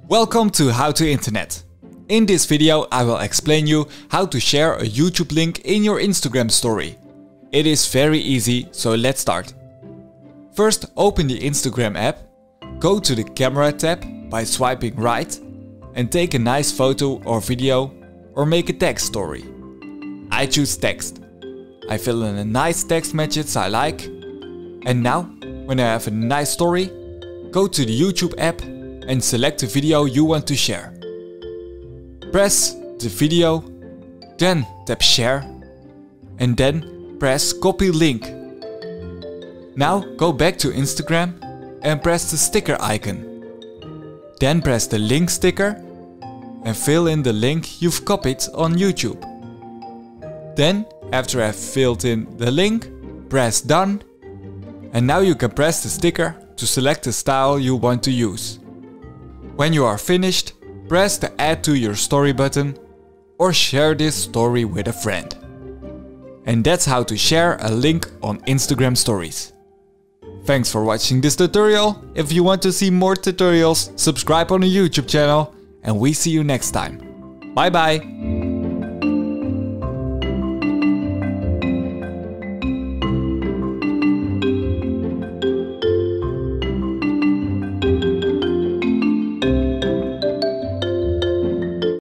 Welcome to How to Internet. In this video I will explain you how to share a YouTube link in your Instagram story. It is very easy, so let's start. First, open the Instagram app, go to the camera tab by swiping right and take a nice photo or video or make a text story. I choose text. I fill in a nice text message I like. And now, when I have a nice story, go to the YouTube app and select the video you want to share. Press the video, then tap share and then press copy link. Now go back to Instagram and press the sticker icon. Then press the link sticker and fill in the link you've copied on YouTube. Then, after I've filled in the link, press done. And now you can press the sticker to select the style you want to use. When you are finished, press the add to your story button or share this story with a friend. And that's how to share a link on Instagram stories. Thanks for watching this tutorial. If you want to see more tutorials, subscribe on the YouTube channel and we see you next time. Bye bye!